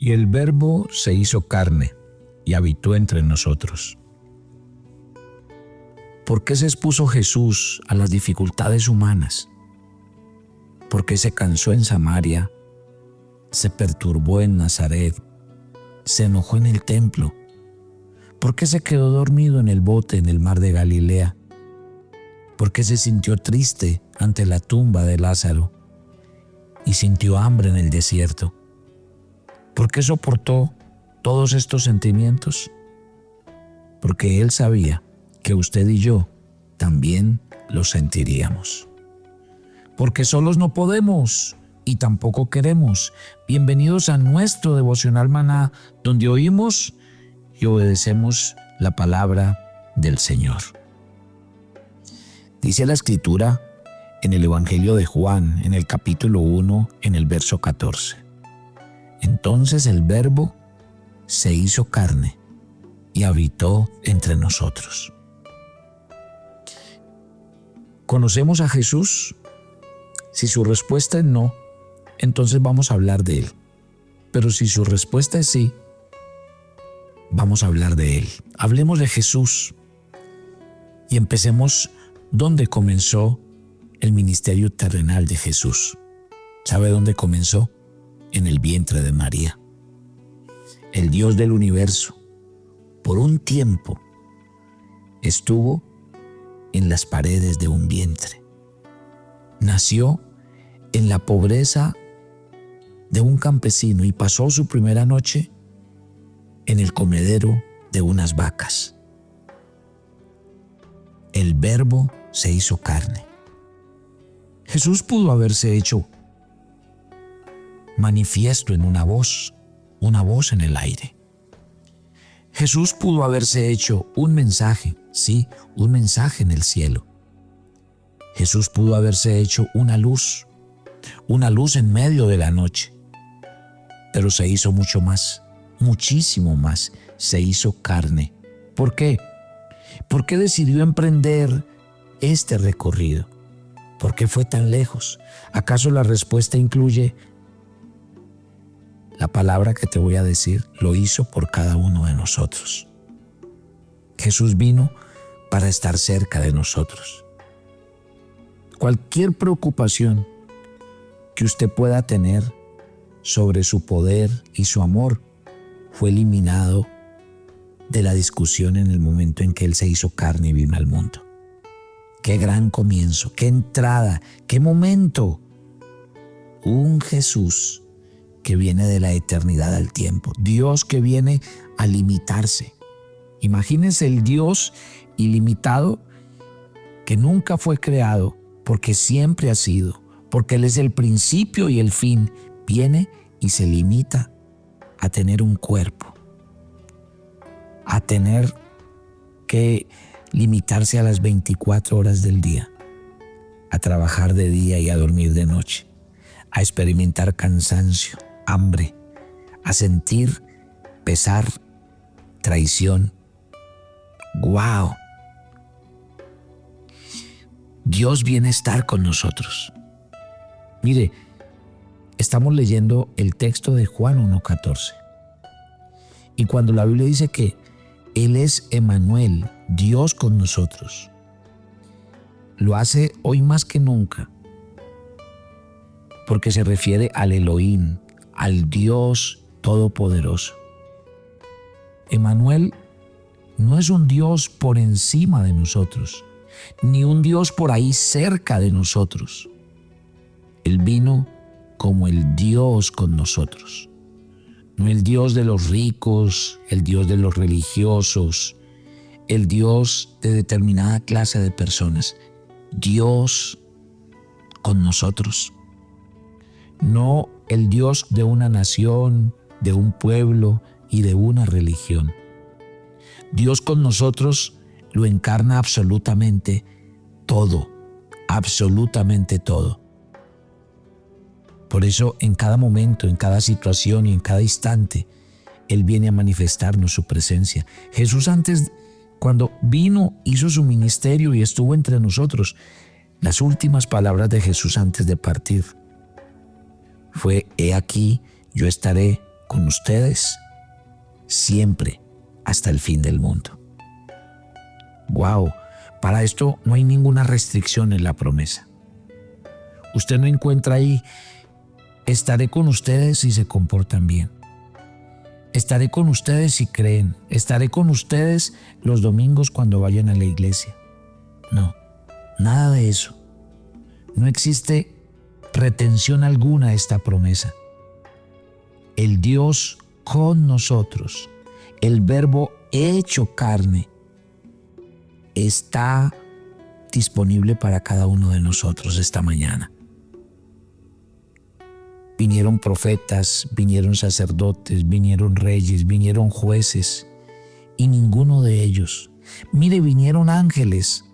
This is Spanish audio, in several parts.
Y el Verbo se hizo carne y habitó entre nosotros. ¿Por qué se expuso Jesús a las dificultades humanas? ¿Por qué se cansó en Samaria? ¿Se perturbó en Nazaret? ¿Se enojó en el templo? ¿Por qué se quedó dormido en el bote en el mar de Galilea? ¿Por qué se sintió triste ante la tumba de Lázaro y sintió hambre en el desierto? ¿Por qué soportó todos estos sentimientos? Porque Él sabía que usted y yo también los sentiríamos. Porque solos no podemos y tampoco queremos. Bienvenidos a nuestro devocional Maná, donde oímos y obedecemos la palabra del Señor. Dice la Escritura en el Evangelio de Juan, en el capítulo 1, en el verso 14. Entonces el Verbo se hizo carne y habitó entre nosotros. ¿Conocemos a Jesús? Si su respuesta es no, entonces vamos a hablar de Él. Pero si su respuesta es sí, vamos a hablar de Él. Hablemos de Jesús y empecemos donde comenzó el ministerio terrenal de Jesús. ¿Sabe dónde comenzó? En el vientre de María. El Dios del universo, por un tiempo, estuvo en las paredes de un vientre. Nació en la pobreza de un campesino y pasó su primera noche en el comedero de unas vacas. El Verbo se hizo carne. Jesús pudo haberse hecho manifiesto en una voz en el aire. Jesús pudo haberse hecho un mensaje, sí, un mensaje en el cielo. Jesús pudo haberse hecho una luz en medio de la noche. Pero se hizo mucho más, muchísimo más, se hizo carne. ¿Por qué? ¿Por qué decidió emprender este recorrido? ¿Por qué fue tan lejos? ¿Acaso la respuesta incluye la palabra que te voy a decir? Lo hizo por cada uno de nosotros. Jesús vino para estar cerca de nosotros. Cualquier preocupación que usted pueda tener sobre su poder y su amor fue eliminado de la discusión en el momento en que Él se hizo carne y vino al mundo. ¡Qué gran comienzo! ¡Qué entrada! ¡Qué momento! Un Jesús que viene de la eternidad al tiempo. Dios que viene a limitarse. Imagínense el Dios ilimitado que nunca fue creado, porque siempre ha sido, porque Él es el principio y el fin. Viene y se limita a tener un cuerpo, a tener que limitarse a las 24 horas del día, a trabajar de día y a dormir de noche, a experimentar cansancio, hambre, a sentir pesar, traición. ¡Guau! Dios viene a estar con nosotros. Mire, estamos leyendo el texto de Juan 1:14. Y cuando la Biblia dice que Él es Emmanuel, Dios con nosotros, lo hace hoy más que nunca, porque se refiere al Elohim, al Dios Todopoderoso. Emmanuel no es un Dios por encima de nosotros, ni un Dios por ahí cerca de nosotros. Él vino como el Dios con nosotros. No el Dios de los ricos, el Dios de los religiosos, el Dios de determinada clase de personas. Dios con nosotros. No el Dios de una nación, de un pueblo y de una religión. Dios con nosotros lo encarna absolutamente todo, absolutamente todo. Por eso en cada momento, en cada situación y en cada instante, Él viene a manifestarnos su presencia. Jesús antes, cuando vino, hizo su ministerio y estuvo entre nosotros, las últimas palabras de Jesús antes de partir fue: he aquí, yo estaré con ustedes siempre hasta el fin del mundo. ¡Wow! Para esto no hay ninguna restricción en la promesa. Usted no encuentra ahí, estaré con ustedes si se comportan bien. Estaré con ustedes si creen. Estaré con ustedes los domingos cuando vayan a la iglesia. No, nada de eso. No existe retención alguna a esta promesa. El Dios con nosotros, el Verbo hecho carne, está disponible para cada uno de nosotros esta mañana. Vinieron profetas, vinieron sacerdotes, vinieron reyes, vinieron jueces, y ninguno de ellos. Mire, vinieron ángeles,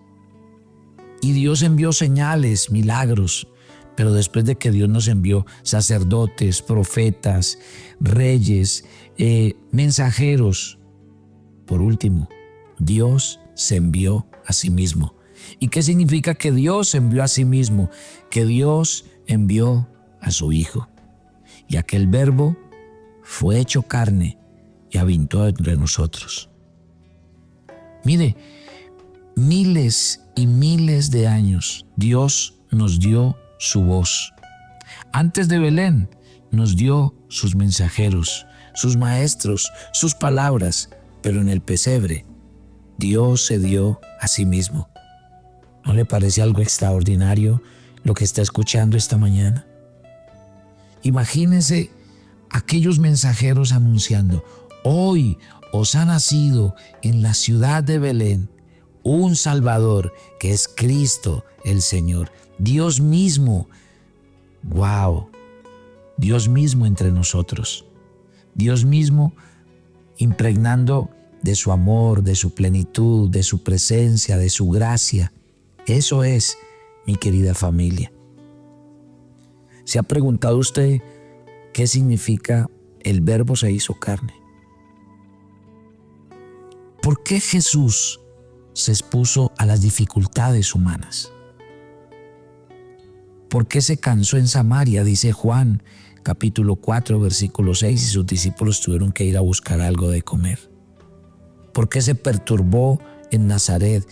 y Dios envió señales, milagros, pero después de que Dios nos envió sacerdotes, profetas, reyes, mensajeros, por último, Dios se envió a sí mismo. ¿Y qué significa que Dios se envió a sí mismo? Que Dios envió a su Hijo. Y aquel Verbo fue hecho carne y habitó entre nosotros. Mire, miles y miles de años Dios nos dio su voz. Antes de Belén nos dio sus mensajeros, sus maestros, sus palabras, pero en el pesebre Dios se dio a sí mismo. ¿No le parece algo extraordinario lo que está escuchando esta mañana? Imagínense aquellos mensajeros anunciando: hoy os ha nacido en la ciudad de Belén un Salvador, que es Cristo el Señor. Dios mismo, wow, Dios mismo entre nosotros. Dios mismo impregnando de su amor, de su plenitud, de su presencia, de su gracia. Eso es, mi querida familia. ¿Se ha preguntado usted qué significa el Verbo se hizo carne? ¿Por qué Jesús se expuso a las dificultades humanas? ¿Por qué se cansó en Samaria? Dice Juan, capítulo 4, versículo 6, y sus discípulos tuvieron que ir a buscar algo de comer. ¿Por qué se perturbó en Nazaret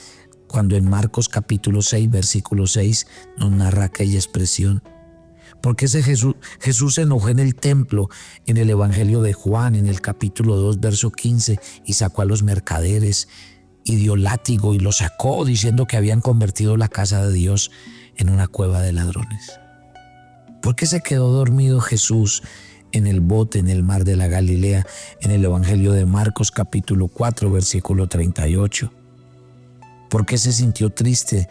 cuando en Marcos capítulo 6, versículo 6 nos narra aquella expresión? ¿Por qué Jesús se enojó en el templo en el Evangelio de Juan, en el capítulo 2, verso 15, y sacó a los mercaderes y dio látigo y los sacó diciendo que habían convertido la casa de Dios en una cueva de ladrones? ¿Por qué se quedó dormido Jesús en el bote en el mar de la Galilea en el Evangelio de Marcos capítulo 4, versículo 38? ¿Por qué se sintió triste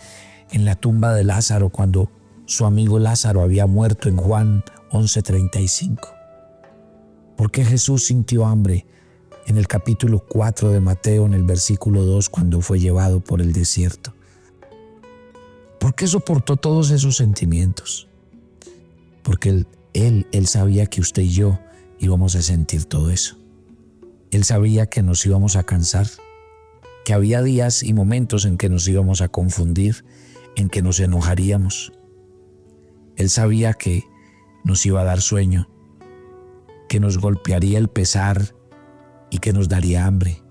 en la tumba de Lázaro cuando su amigo Lázaro había muerto en Juan 11:35? ¿Por qué Jesús sintió hambre en el capítulo 4 de Mateo, en el versículo 2, cuando fue llevado por el desierto? ¿Por qué soportó todos esos sentimientos? Porque Él sabía que usted y yo íbamos a sentir todo eso. Él sabía que nos íbamos a cansar, que había días y momentos en que nos íbamos a confundir, en que nos enojaríamos. Él sabía que nos iba a dar sueño, que nos golpearía el pesar y que nos daría hambre.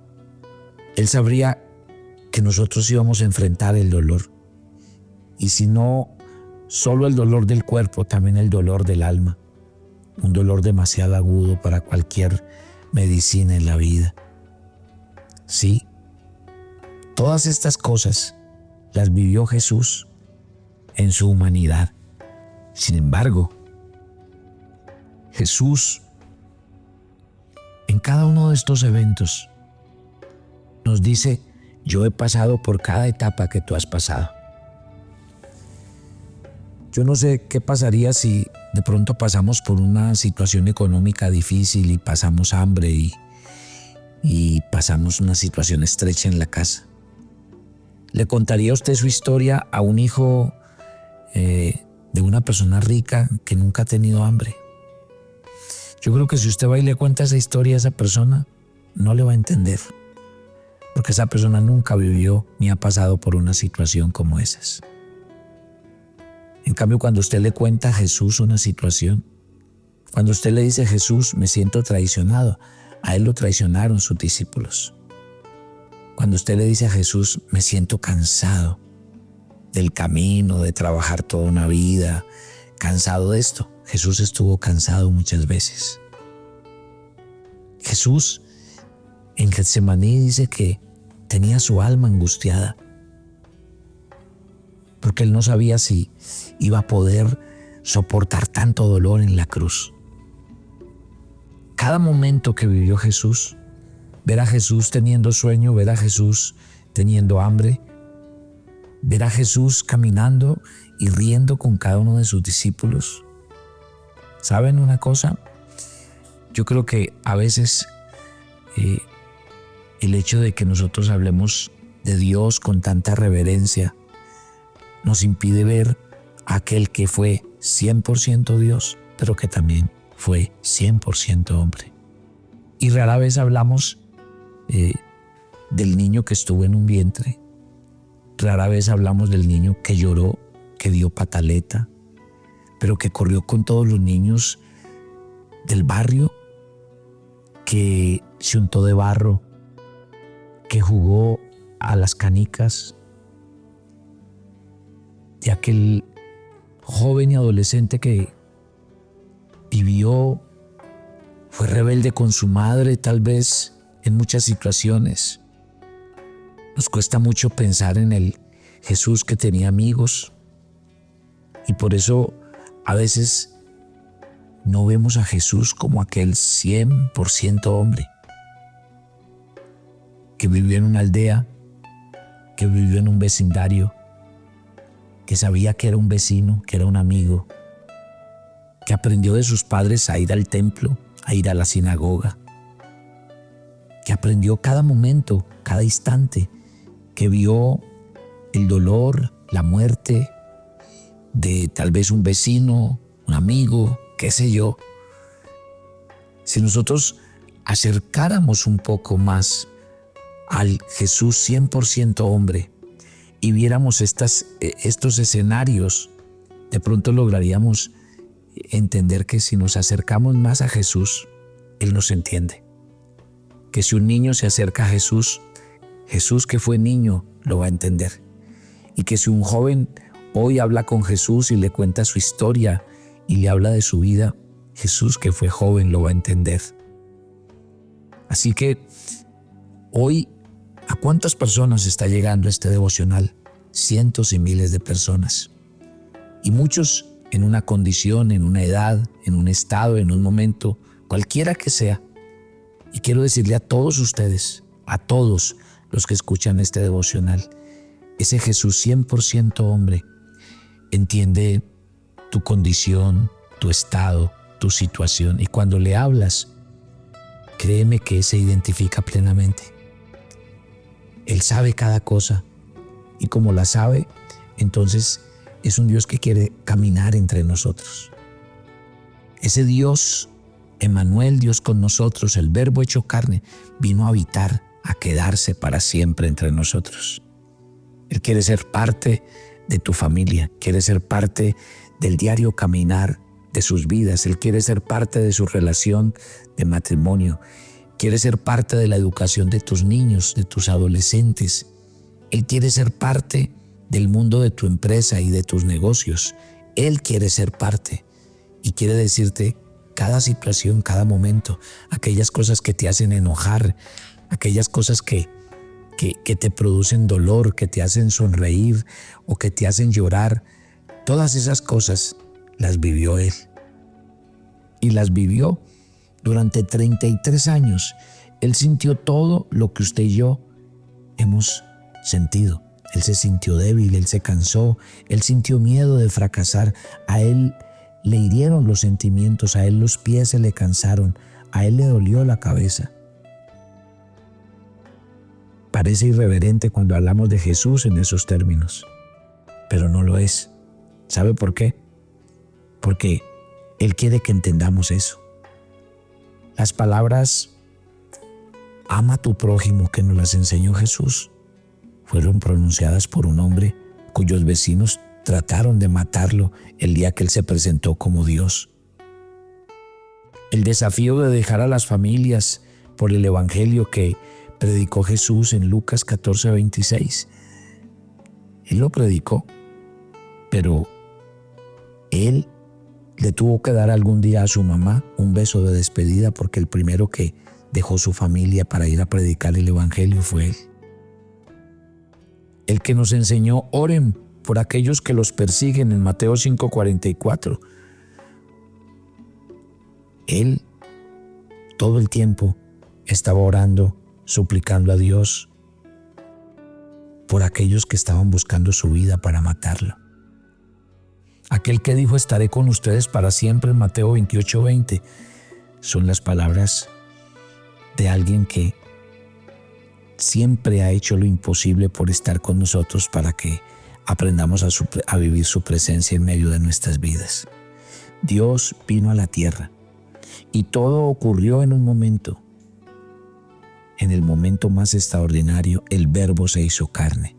Él sabría que nosotros íbamos a enfrentar el dolor. Y si no solo el dolor del cuerpo, también el dolor del alma. Un dolor demasiado agudo para cualquier medicina en la vida. Sí, todas estas cosas las vivió Jesús en su humanidad. Sin embargo, Jesús, en cada uno de estos eventos, nos dice: yo he pasado por cada etapa que tú has pasado. Yo no sé qué pasaría si de pronto pasamos por una situación económica difícil y pasamos hambre y pasamos una situación estrecha en la casa. ¿Le contaría usted su historia a un hijo de una persona rica que nunca ha tenido hambre? Yo creo que si usted va y le cuenta esa historia a esa persona, no le va a entender, porque esa persona nunca vivió ni ha pasado por una situación como esas. En cambio, cuando usted le cuenta a Jesús una situación, Cuando usted le dice a Jesús, me siento traicionado, a él lo traicionaron sus discípulos. Cuando usted le dice a Jesús, me siento cansado del camino, de trabajar toda una vida, cansado de esto, Jesús estuvo cansado muchas veces. Jesús en Getsemaní dice que tenía su alma angustiada, porque él no sabía si iba a poder soportar tanto dolor en la cruz. Cada momento que vivió Jesús, ver a Jesús teniendo sueño, ver a Jesús teniendo hambre, ver a Jesús caminando y riendo con cada uno de sus discípulos. ¿Saben una cosa? Yo creo que a veces el hecho de que nosotros hablemos de Dios con tanta reverencia nos impide ver a aquel que fue 100% Dios, pero que también fue 100% hombre. Y rara vez hablamos del niño que estuvo en un vientre. Rara vez hablamos del niño que lloró, que dio pataleta, pero que corrió con todos los niños del barrio, que se untó de barro, que jugó a las canicas, de aquel joven y adolescente que vivió, fue rebelde con su madre, tal vez en muchas situaciones. Nos cuesta mucho pensar en el Jesús que tenía amigos, y por eso a veces no vemos a Jesús como aquel 100% hombre que vivió en una aldea, que vivió en un vecindario, que sabía que era un vecino, que era un amigo, que aprendió de sus padres a ir al templo, a ir a la sinagoga, que aprendió cada momento, cada instante, que vio el dolor, la muerte de tal vez un vecino, un amigo, qué sé yo. Si nosotros acercáramos un poco más al Jesús 100% hombre y viéramos estos escenarios, de pronto lograríamos entender que si nos acercamos más a Jesús, Él nos entiende. Que si un niño se acerca a Jesús, Jesús que fue niño lo va a entender. Y que si un joven hoy habla con Jesús y le cuenta su historia y le habla de su vida, Jesús que fue joven lo va a entender. Así que hoy, ¿a cuántas personas está llegando este devocional? Cientos y miles de personas. Y muchos en una condición, en una edad, en un estado, en un momento, cualquiera que sea. Y quiero decirle a todos ustedes, a todos los que escuchan este devocional, ese Jesús 100% hombre entiende tu condición, tu estado, tu situación. Y cuando le hablas, créeme que se identifica plenamente. Él sabe cada cosa. Y como la sabe, entonces es un Dios que quiere caminar entre nosotros. Ese Dios, Emmanuel, Dios con nosotros, el Verbo hecho carne, vino a habitar, a quedarse para siempre entre nosotros. Él quiere ser parte de tu familia, quiere ser parte del diario caminar de sus vidas. Él quiere ser parte de su relación de matrimonio, quiere ser parte de la educación de tus niños, de tus adolescentes. Él quiere ser parte del mundo de tu empresa y de tus negocios. Él quiere ser parte y quiere decirte cada situación, cada momento, aquellas cosas que te hacen enojar, aquellas cosas que te producen dolor, que te hacen sonreír o que te hacen llorar. Todas esas cosas las vivió Él. Y las vivió durante 33 años. Él sintió todo lo que usted y yo hemos sentido. Él se sintió débil, Él se cansó, Él sintió miedo de fracasar. A Él le hirieron los sentimientos, a Él los pies se le cansaron, a Él le dolió la cabeza. Parece irreverente cuando hablamos de Jesús en esos términos, pero no lo es. ¿Sabe por qué? Porque Él quiere que entendamos eso. Las palabras ama a tu prójimo que nos las enseñó Jesús fueron pronunciadas por un hombre cuyos vecinos trataron de matarlo el día que Él se presentó como Dios. El desafío de dejar a las familias por el evangelio que predicó Jesús en Lucas 14:26. Él lo predicó, pero él le tuvo que dar algún día a su mamá un beso de despedida porque el primero que dejó su familia para ir a predicar el evangelio fue él. El que nos enseñó, oren por aquellos que los persiguen en Mateo 5:44. Él todo el tiempo estaba orando, suplicando a Dios por aquellos que estaban buscando su vida para matarlo. Aquel que dijo, estaré con ustedes para siempre, en Mateo 28:20, son las palabras de alguien que siempre ha hecho lo imposible por estar con nosotros para que aprendamos a vivir su presencia en medio de nuestras vidas. Dios vino a la tierra y todo ocurrió en un momento. En el momento más extraordinario, el Verbo se hizo carne.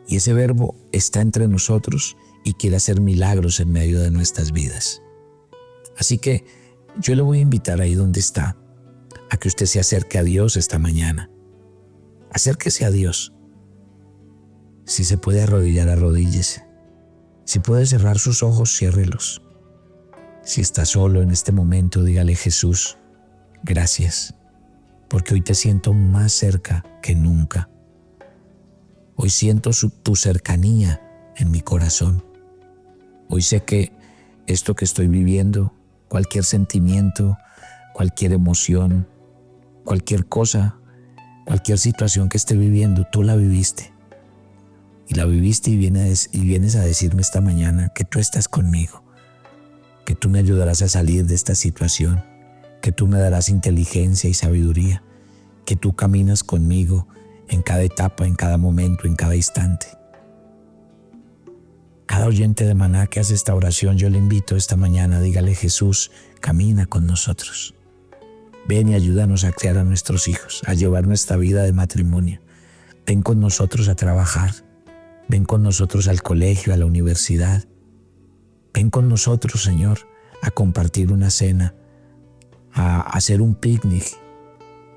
Y ese Verbo está entre nosotros y quiere hacer milagros en medio de nuestras vidas. Así que yo le voy a invitar ahí donde está, a que usted se acerque a Dios esta mañana. Acérquese a Dios. Si se puede arrodillar, arrodíllese. Si puede cerrar sus ojos, ciérrelos. Si está solo en este momento, dígale: Jesús, gracias, porque hoy te siento más cerca que nunca. Hoy siento tu cercanía en mi corazón. Hoy sé que esto que estoy viviendo, cualquier sentimiento, cualquier emoción, cualquier cosa, cualquier situación que esté viviendo, tú la viviste. Y la viviste y vienes a decirme esta mañana que tú estás conmigo, que tú me ayudarás a salir de esta situación, que tú me darás inteligencia y sabiduría, que tú caminas conmigo en cada etapa, en cada momento, en cada instante. Cada oyente de Maná que hace esta oración, yo le invito esta mañana, dígale: Jesús, camina con nosotros. Ven y ayúdanos a criar a nuestros hijos, a llevar nuestra vida de matrimonio. Ven con nosotros a trabajar. Ven con nosotros al colegio, a la universidad. Ven con nosotros, Señor, a compartir una cena, a hacer un picnic.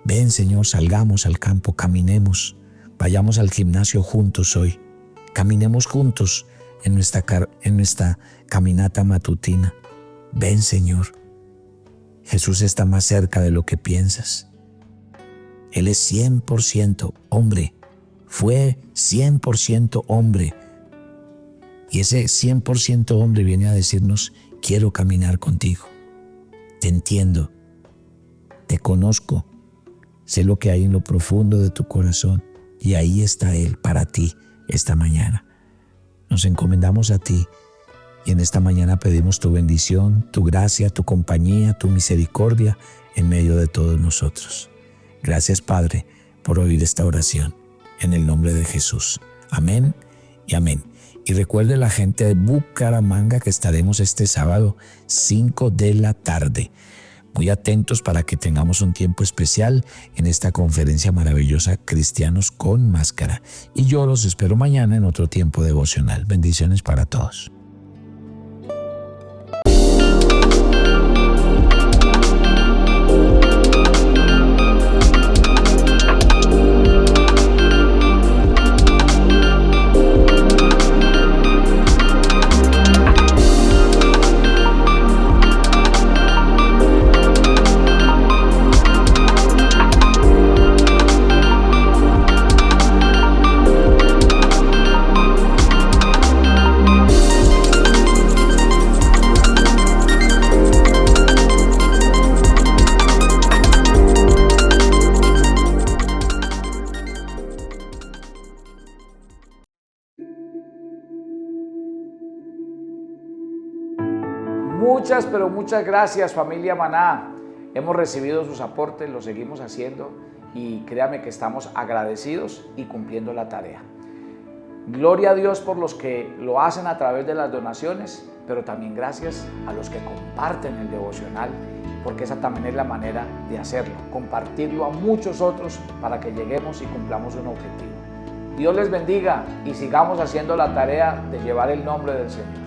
Ven, Señor, salgamos al campo, caminemos, vayamos al gimnasio juntos hoy. Caminemos juntos en nuestra caminata matutina. Ven, Señor. Jesús está más cerca de lo que piensas. Él es 100% hombre. Fue 100% hombre. Y ese 100% hombre viene a decirnos: quiero caminar contigo. Te entiendo. Te conozco. Sé lo que hay en lo profundo de tu corazón. Y ahí está Él para ti esta mañana. Nos encomendamos a ti. Y en esta mañana pedimos tu bendición, tu gracia, tu compañía, tu misericordia en medio de todos nosotros. Gracias, Padre, por oír esta oración. En el nombre de Jesús. Amén y amén. Y recuerde la gente de Bucaramanga que estaremos este sábado 5 de la tarde. Muy atentos para que tengamos un tiempo especial en esta conferencia maravillosa Cristianos con Máscara. Y yo los espero mañana en otro tiempo devocional. Bendiciones para todos. Pero muchas gracias, familia Maná. Hemos recibido sus aportes, lo seguimos haciendo y créame que estamos agradecidos y cumpliendo la tarea. Gloria a Dios por los que lo hacen a través de las donaciones, pero también gracias a los que comparten el devocional, porque esa también es la manera de hacerlo, compartirlo a muchos otros para que lleguemos y cumplamos un objetivo. Dios les bendiga y sigamos haciendo la tarea de llevar el nombre del Señor.